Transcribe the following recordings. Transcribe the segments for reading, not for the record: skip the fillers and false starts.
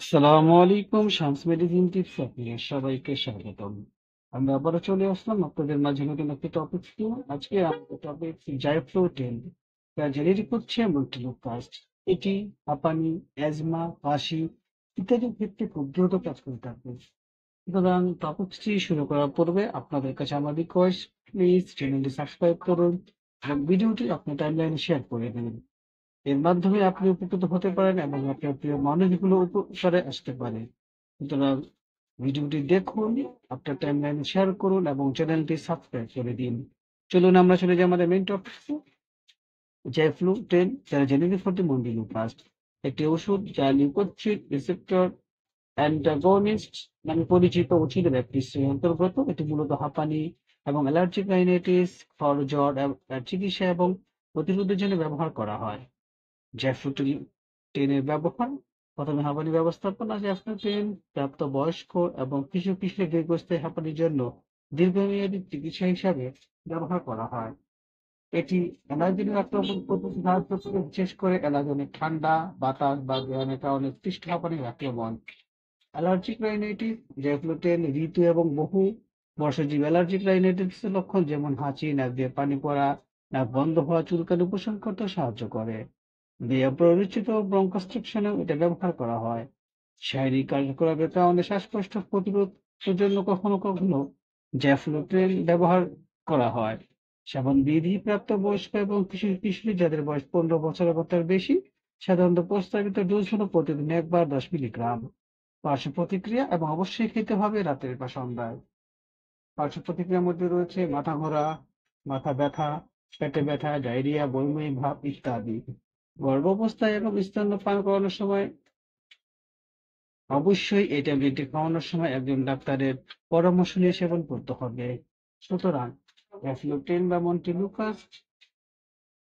আসসালামু আলাইকুম। Shams medicine tips আপনাদের সবাইকে স্বাগতম। আমরা আবারও চলে আসলাম আপনাদের মাঝে নতুন একটি টপিক নিয়ে। আজকে আমাদের টপিক জাইফ্লোটেন। যা জেনেরিক হচ্ছে মল্টিলুকাস্ট। এটি হাঁপানি, অ্যাজমা, কাশি ইত্যাদির ক্ষেত্রে খুব দ্রুত কাজ করে থাকে। সুতরাং টপিকটি শুরু করার পূর্বে আপনাদের কাছে আমার রিকোয়েস্ট, প্লিজ চ্যানেলটি সাবস্ক্রাইব করুন এবং ভিডিওটি আপনার টাইমলাইনে শেয়ার করে দিন। এর মাধ্যমে আপনি উপকৃত হতে পারেন এবং আপনার প্রিয় মানুষগুলো উপকারে আসতে পারে। সুতরাং ভিডিওটি দেখুন, আপনার টাইমলাইনে শেয়ার করুন এবং চ্যানেলটি সাবস্ক্রাইব করে দিন। চলুন আমরা চলে যাই আমাদের মেইন টপিকে। জাইফ্লুটেন যারা জেনেরিক ফর দি মন্ডিলোপাস্ট, একটি ওষুধ যা লিউকোট্রিট রিসেপ্টর অ্যান্টাগনিস্ট নামে পরিচিত ওষুধের একটি শ্রেণীর অন্তর্গত। এটি মূলত হাঁপানি এবং অ্যালার্জিক রাইনাইটিস, জ্বর চিকিৎসা এবং প্রতিরোধের জন্য ব্যবহার করা হয়। জ্যাফ্রুটেনের ব্যবহার: প্রথমে হাঁপানি ব্যবস্থাপনা। জ্যাফ্রুটেন প্রাপ্তবয়স্ক এবং কিশোর-কিশোরী দীর্ঘস্থায়ী হাঁপানির জন্য দীর্ঘমেয়াদী চিকিৎসা হিসাবে ব্যবহার করা হয়। এটি অ্যালার্জেনের আক্রমণ প্রতিরোধে সাহায্য করে, বিশেষ করে অ্যালার্জেনিক ঠান্ডা, বাতাস বা জ্বরের কারণে সৃষ্ট হাঁপানির আক্রমণ। অ্যালার্জিক রাইনাইটিস: জ্যাফ্রুটেন ঋতু এবং বহু বর্ষজীবী অ্যালার্জিক রাইনাইটিসের লক্ষণ যেমন হাঁচি, নাক দিয়ে পানি পড়া, নাক বন্ধ হওয়া, চুলকানি উপশম করতে সাহায্য করে। প্ররোচিত ব্রঙ্কোস্ট্রিকশনেও এটা ব্যবহার করা হয়। শারীরিক কার্যকলাপের কারণে শ্বাসকষ্ট প্রতিরোধের জন্য কখনো কখনো জ্যাফ্রুটেন ব্যবহার করা হয়। সেবনবিধি: প্রাপ্তবয়স্ক এবং কিশোর-কিশোরী যাদের বয়স 15 বছর এবং তার বেশি সাধারণত প্রস্তাবিত ডোজ হলো প্রতিদিন 1 বা 10 মিলিগ্রাম। পার্শ্ব প্রতিক্রিয়া এবং অবশ্যই খেতে হবে রাতের বা সন্ধ্যায়। পার্শ্ব প্রতিক্রিয়ার মধ্যে রয়েছে মাথা ঘোরা, মাথা ব্যথা, পেটে ব্যথা, ডায়রিয়া, বমি ভাব ইত্যাদি। গর্ভাবস্থায় এবং স্তন্যপান করানোর সময় অবশ্যই এই ট্যাবলেটটি খাওয়ানোর সময় একজন ডাক্তারের পরামর্শ নিয়ে সেবন করতে হবে। সুতরাং ক্যাফলোটেন বা মন্টিলুকাস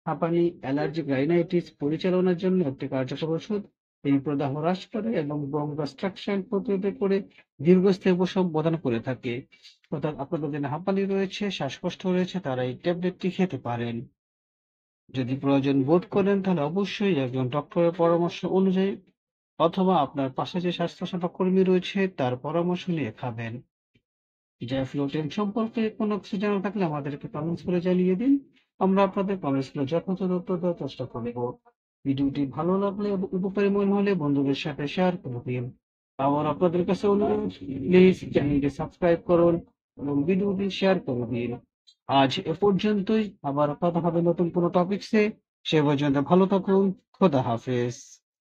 হাঁপানি, অ্যালার্জিক রাইনাইটিস পরিচালনার জন্য একটি কার্যকর ওষুধ। এই প্রদাহ হ্রাস করে এবং ব্রঙ্কোস্ট্রাকশন প্রতিরোধ করে দীর্ঘস্থায়ী উপশম প্রদান করে থাকে। অর্থাৎ আপনাদের যাদের হাঁপানি রয়েছে, শ্বাসকষ্ট রয়েছে, তারা এই ট্যাবলেটটি খেতে পারেন। যদি প্রয়োজন বোধ করেন তাহলে অবশ্যই একজন ডক্টরের পরামর্শ অনুযায়ী অথবা আপনার পাশে যে স্বাস্থ্যসেবা কর্মী রয়েছে তার পরামর্শ নিয়ে খাবেন। জাইফ্লোটেন সম্পর্কে কোনো কিছু জানা থাকলে আমাদেরকে কমেন্টস করে জানিয়ে দিন। আমরা আপনাদের কমেন্টসগুলো যথাযথ উত্তর দেওয়ার চেষ্টা করব। ভিডিওটি ভালো লাগলে এবং উপকারী মনে হলে বন্ধুদের সাথে শেয়ার করে দিন। আবার আপনাদের কাছে অনুরোধ, প্লিজ চ্যানেলটি সাবস্ক্রাইব করুন এবং ভিডিওটি শেয়ার করে দিন। আজ এ পর্যন্তই। আবার কথা হবে নতুন কোনো টপিকসে। সে পর্যন্ত ভালো থাকুন। খোদা হাফেজ।